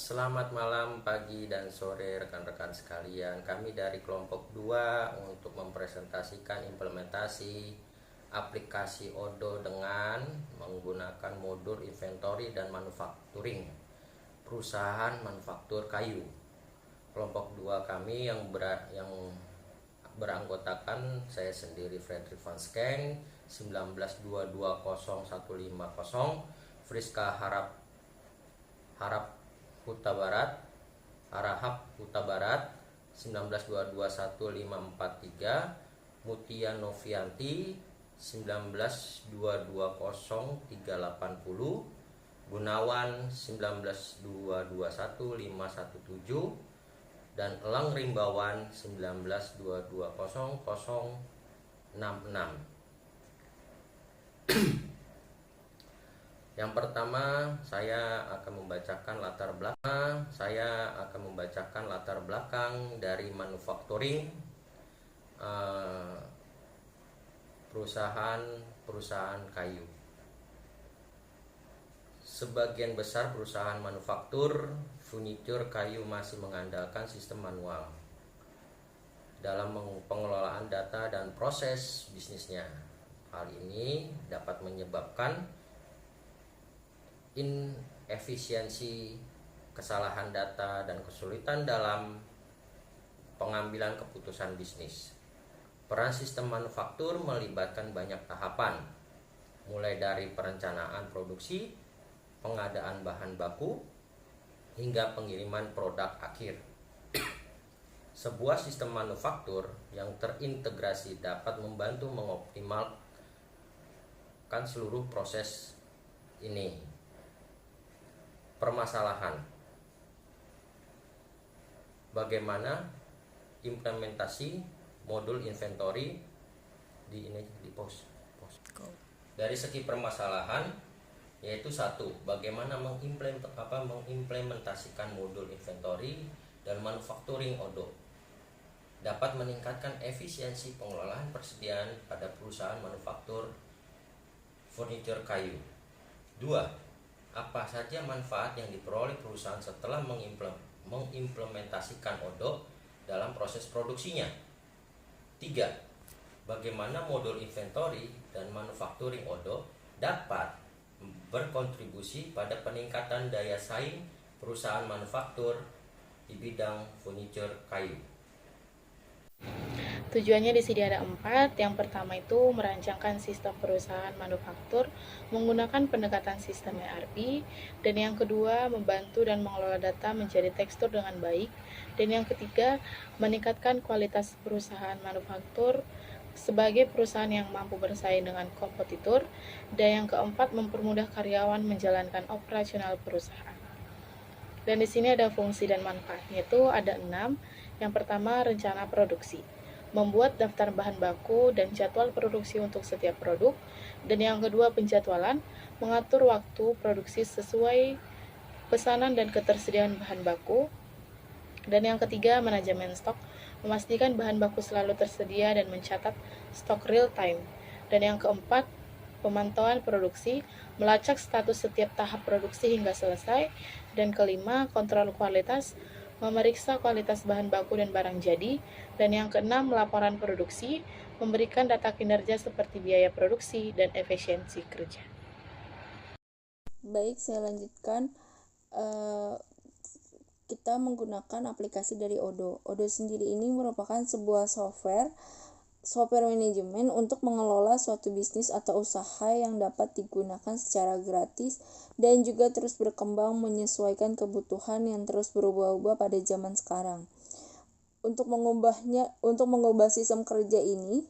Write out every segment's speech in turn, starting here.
Selamat malam, pagi, dan sore rekan-rekan sekalian. Kami dari kelompok 2 untuk mempresentasikan implementasi aplikasi Odoo dengan menggunakan modul inventory dan manufacturing perusahaan manufaktur kayu. Kelompok 2 kami yang beranggotakan saya sendiri Fredrik Van Skeng 19220150, Friska Harap Huta Barat, Harahap Huta Barat 19221543, Mutia Novianti 19220380, Gunawan 19221517, dan Elang Rimbawan 19220066. Yang pertama, saya akan membacakan latar belakang dari manufacturing perusahaan kayu. Sebagian besar perusahaan manufaktur furnitur kayu masih mengandalkan sistem manual dalam pengelolaan data dan proses bisnisnya. Hal ini dapat menyebabkan inefisiensi, kesalahan data, dan kesulitan dalam pengambilan keputusan bisnis. Peran sistem manufaktur melibatkan banyak tahapan, mulai dari perencanaan produksi, pengadaan bahan baku, hingga pengiriman produk akhir. Sebuah sistem manufaktur yang terintegrasi dapat membantu mengoptimalkan seluruh proses ini. Permasalahan: bagaimana implementasi modul inventory di pos. Dari segi permasalahan, yaitu satu, bagaimana mengimplementasikan modul inventory dan manufacturing Odoo dapat meningkatkan efisiensi pengelolaan persediaan pada perusahaan manufaktur furnitur kayu. 2. Apa saja manfaat yang diperoleh perusahaan setelah mengimplementasikan Odoo dalam proses produksinya. 3. Bagaimana modul inventory dan manufacturing Odoo dapat berkontribusi pada peningkatan daya saing perusahaan manufaktur di bidang furnitur kayu. Tujuannya di sini ada 4. Yang pertama itu merancangkan sistem perusahaan manufaktur menggunakan pendekatan sistem ERP, dan yang kedua membantu dan mengelola data menjadi tekstur dengan baik, dan yang ketiga meningkatkan kualitas perusahaan manufaktur sebagai perusahaan yang mampu bersaing dengan kompetitor, dan yang keempat mempermudah karyawan menjalankan operasional perusahaan. Dan di sini ada fungsi dan manfaatnya itu ada 6. Yang pertama, rencana produksi, membuat daftar bahan baku dan jadwal produksi untuk setiap produk. Dan yang kedua, penjadwalan, mengatur waktu produksi sesuai pesanan dan ketersediaan bahan baku. Dan yang ketiga, manajemen stok, memastikan bahan baku selalu tersedia dan mencatat stok real time. Dan yang keempat, pemantauan produksi, melacak status setiap tahap produksi hingga selesai. Dan kelima, kontrol kualitas, memeriksa kualitas bahan baku dan barang jadi. Dan yang keenam, laporan produksi, memberikan data kinerja seperti biaya produksi dan efisiensi kerja. Baik, saya lanjutkan. Kita menggunakan aplikasi dari Odoo. Odoo sendiri ini merupakan sebuah software manajemen untuk mengelola suatu bisnis atau usaha yang dapat digunakan secara gratis dan juga terus berkembang menyesuaikan kebutuhan yang terus berubah-ubah pada zaman sekarang. Untuk mengubah sistem kerja ini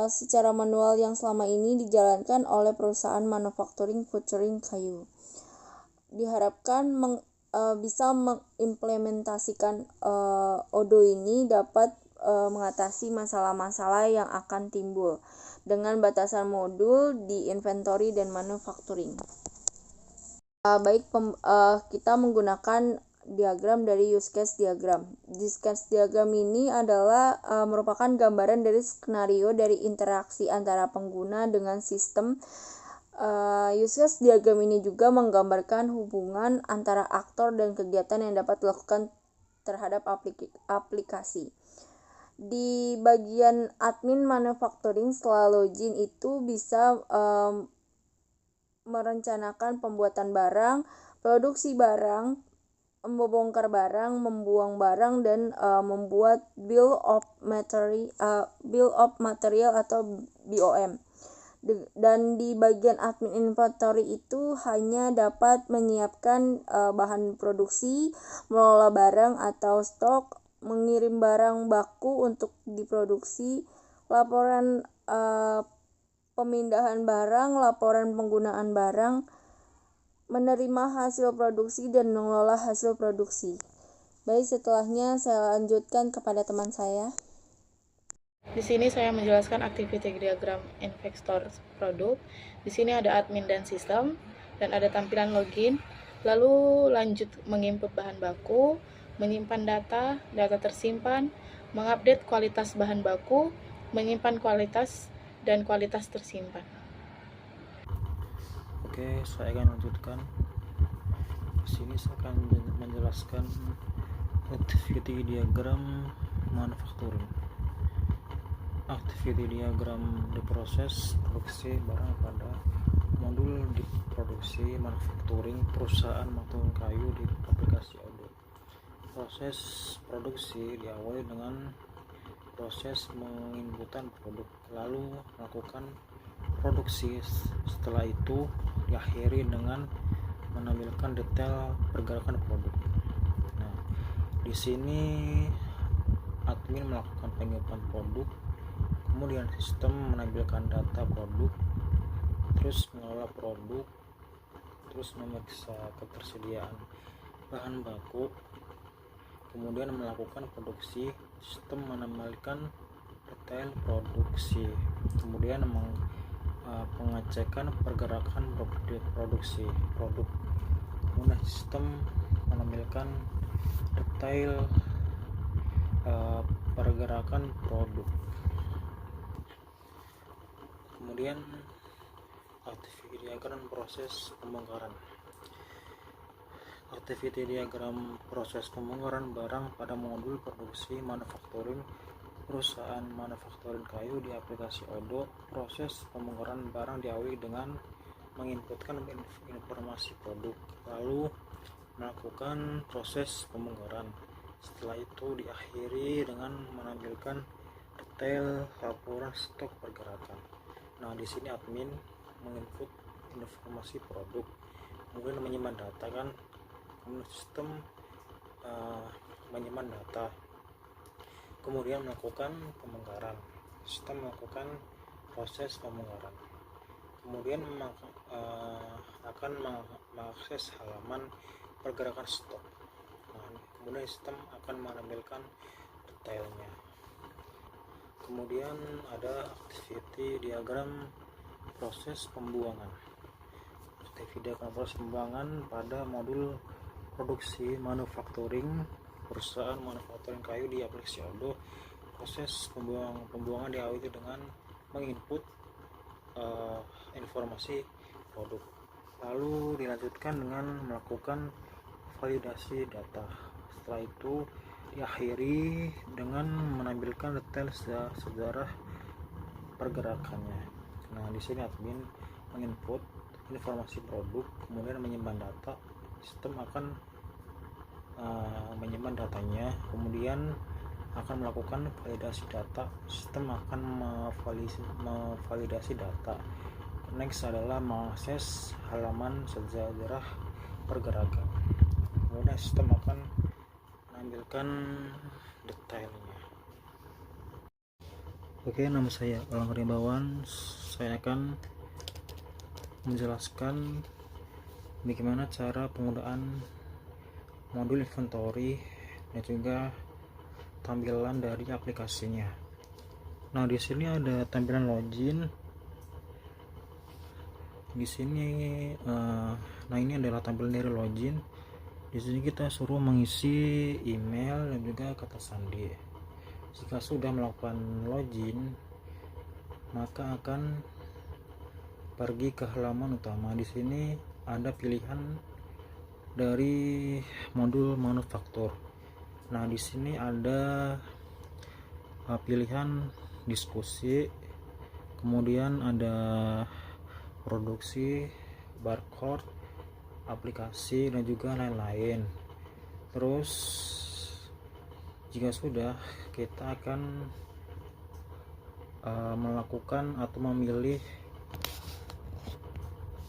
secara manual yang selama ini dijalankan oleh perusahaan manufacturing furniture kayu, diharapkan bisa mengimplementasikan Odoo ini dapat mengatasi masalah-masalah yang akan timbul dengan batasan modul di inventory dan manufacturing. Kita menggunakan diagram dari use case diagram. Use case diagram ini adalah merupakan gambaran dari skenario dari interaksi antara pengguna dengan sistem Use case diagram ini juga menggambarkan hubungan antara aktor dan kegiatan yang dapat dilakukan terhadap aplikasi. Di bagian admin manufacturing, setelah login itu bisa merencanakan pembuatan barang, produksi barang, membongkar barang, membuang barang, dan membuat bill of material atau BOM. Dan di bagian admin inventory itu hanya dapat menyiapkan bahan produksi, mengelola barang atau stok, mengirim barang baku untuk diproduksi, laporan pemindahan barang, laporan penggunaan barang, menerima hasil produksi, dan mengelola hasil produksi. Baik, setelahnya saya lanjutkan kepada teman saya. Di sini saya menjelaskan activity diagram investor produk. Di sini ada admin dan sistem, dan ada tampilan login. Lalu lanjut menginput bahan baku, menyimpan data tersimpan, mengupdate kualitas bahan baku, menyimpan kualitas dan kualitas tersimpan. Oke, saya akan lanjutkan. Di sini saya akan menjelaskan activity diagram manufacturing. Activity diagram di proses produksi barang pada modul di produksi manufacturing perusahaan manufaktur kayu di aplikasi Odoo. Proses produksi diawali dengan proses penginputan produk, lalu melakukan produksi. Setelah itu diakhiri dengan menampilkan detail pergerakan produk. Nah, di sini admin melakukan penginputan produk, kemudian sistem menampilkan data produk, terus mengelola produk, terus memeriksa ketersediaan bahan baku, kemudian melakukan produksi. Sistem menampilkan detail produksi, kemudian pengecekan pergerakan produksi produk, kemudian sistem menampilkan detail pergerakan produk. Kemudian activity diagram proses pembongkaran. Activity diagram proses pembongkaran barang pada modul produksi manufacturing perusahaan manufakturing kayu di aplikasi Odoo. Proses pembongkaran barang diawali dengan menginputkan informasi produk, lalu melakukan proses pembongkaran. Setelah itu diakhiri dengan menampilkan detail laporan stok pergerakan. Nah, di sini admin menginput informasi produk, kemudian menyimpan data kan, kemudian sistem menyimpan data, kemudian melakukan pembongkaran. Sistem melakukan proses pembongkaran, kemudian akan mengakses halaman pergerakan stok. Nah, kemudian sistem akan menampilkan detailnya. Kemudian ada activity diagram proses pembuangan. Activity diagram proses pembuangan pada modul produksi manufacturing perusahaan manufakturing kayu di aplikasi Odoo. Proses pembuangan diawali dengan menginput informasi produk, lalu dilanjutkan dengan melakukan validasi data. Setelah itu diakhiri dengan menampilkan detail sejarah pergerakannya. Nah, di sini admin menginput informasi produk, kemudian menyimpan data. Sistem akan menyimpan datanya, kemudian akan melakukan validasi data. Sistem akan memvalidasi data. Next adalah mengakses halaman sejarah pergerakan. Kemudian sistem akan menampilkan detailnya. Oke, nama saya Elang Rimbawan. Saya akan menjelaskan bagaimana cara penggunaan modul inventory dan juga tampilan dari aplikasinya. Nah, di sini ada tampilan login. Di sini nah ini adalah tampilan dari login. Di sini kita suruh mengisi email dan juga kata sandi. Jika sudah melakukan login, maka akan pergi ke halaman utama. Di sini ada pilihan dari modul manufaktur. Nah, di sini ada pilihan diskusi, kemudian ada produksi, barcode, aplikasi, dan juga lain-lain. Terus jika sudah, kita akan melakukan atau memilih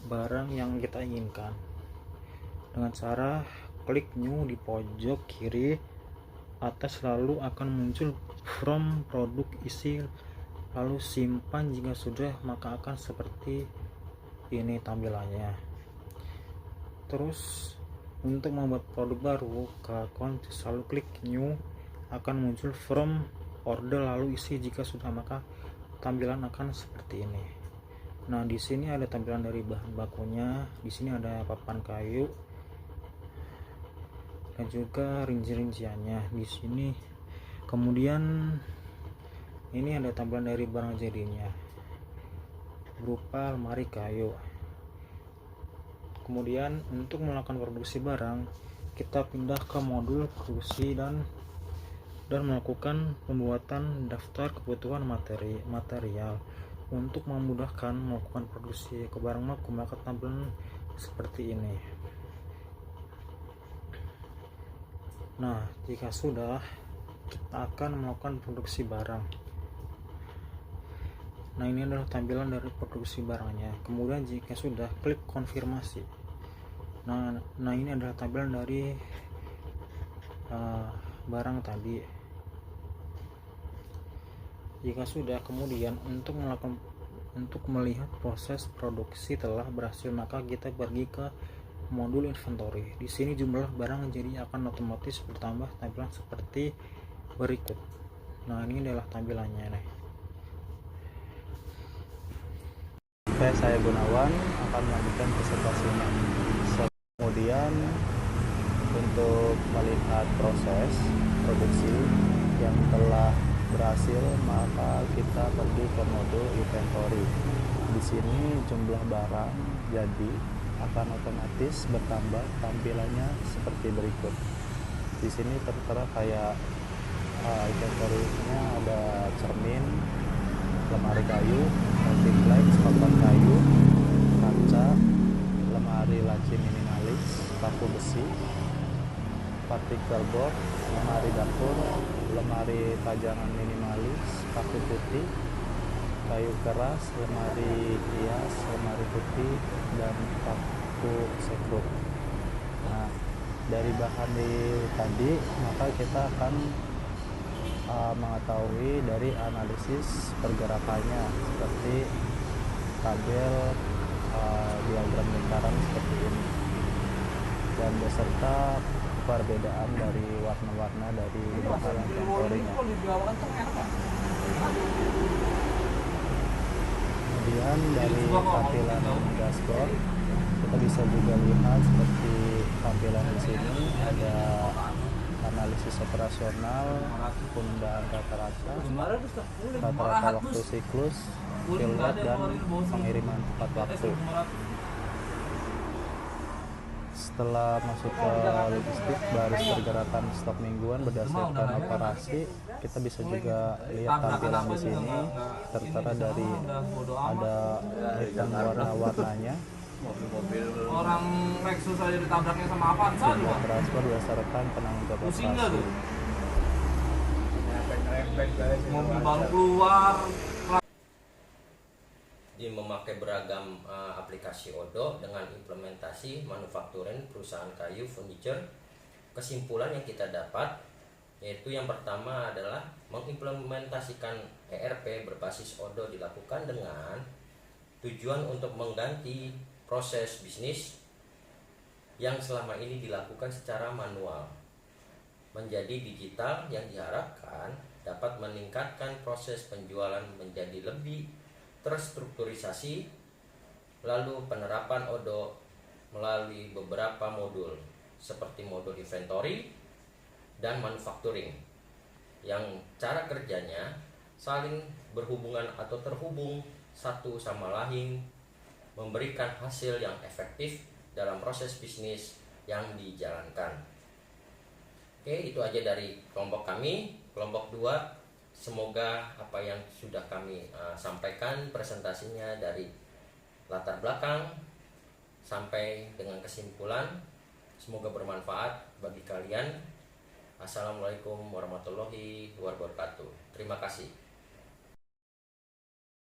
barang yang kita inginkan dengan cara klik new di pojok kiri atas, lalu akan muncul from produk isi, lalu simpan. Jika sudah, maka akan seperti ini tampilannya. Terus untuk membuat produk baru ke account, selalu klik new, akan muncul from order lalu isi. Jika sudah, maka tampilan akan seperti ini. Nah, di sini ada tampilan dari bahan bakunya. Di sini ada papan kayu dan juga rinci-rinciannya di sini. Kemudian ini ada tampilan dari barang jadinya berupa lemari kayu. Kemudian untuk melakukan produksi barang, kita pindah ke modul produksi dan melakukan pembuatan daftar kebutuhan material. Untuk memudahkan melakukan produksi ke barang baku, maka tampilan seperti ini. Nah, jika sudah, kita akan melakukan produksi barang. Nah, ini adalah tampilan dari produksi barangnya. Kemudian jika sudah, klik konfirmasi. Nah, ini adalah tampilan dari barang tadi. Jika sudah, kemudian untuk melihat proses produksi telah berhasil, maka kita pergi ke modul inventory. Di sini jumlah barang jadi akan otomatis bertambah, tampilan seperti berikut. Nah, ini adalah tampilannya nih. Oke, saya Gunawan akan melanjutkan presentasinya. Kemudian untuk melihat proses produksi yang telah berhasil, maka kita pergi ke modul inventory. Di sini jumlah barang jadi akan otomatis bertambah, tampilannya seperti berikut. Di sini tertera kayak inventory-nya ada cermin, lemari kayu, motif light, papan kayu, kaca, lemari laci minimalis, paku besi, partikel board, lemari dapur, lemari pajangan minimalis, paku putih, kayu keras, lemari hias, lemari putih, dan paku sekrup. Nah, dari bahan tadi, maka kita akan mengetahui dari analisis pergerakannya, seperti tabel diagram lingkaran seperti ini, dan beserta perbedaan dari warna-warna dari bahan inventory-nya. Kemudian dari tampilan dashboard, kita bisa juga lihat seperti tampilan di sini ada analisis operasional, penundaan rata-rata waktu siklus, fill rate, dan pengiriman tepat waktu. Setelah masuk ke logistik, baris pergerakan stok mingguan berdasarkan operasi, kita bisa juga lihat tampilan di sini tertera dari ada hitam warna-warnanya. Orang Lexus aja ditabraknya sama Avanza juga. Transfer berdasarkan penanggung jawab operasi. Mobil baru keluar. Di memakai beragam aplikasi Odoo dengan implementasi manufacturing perusahaan kayu furniture, kesimpulan yang kita dapat yaitu yang pertama adalah mengimplementasikan ERP berbasis Odoo dilakukan dengan tujuan untuk mengganti proses bisnis yang selama ini dilakukan secara manual menjadi digital, yang diharapkan dapat meningkatkan proses penjualan menjadi lebih terstrukturisasi. Lalu penerapan Odoo melalui beberapa modul seperti modul inventory dan manufacturing yang cara kerjanya saling berhubungan atau terhubung satu sama lain memberikan hasil yang efektif dalam proses bisnis yang dijalankan. Oke, itu aja dari kelompok kami. Kelompok 2, semoga apa yang sudah kami sampaikan presentasinya dari latar belakang sampai dengan kesimpulan, semoga bermanfaat bagi kalian. Assalamualaikum warahmatullahi wabarakatuh. Terima kasih.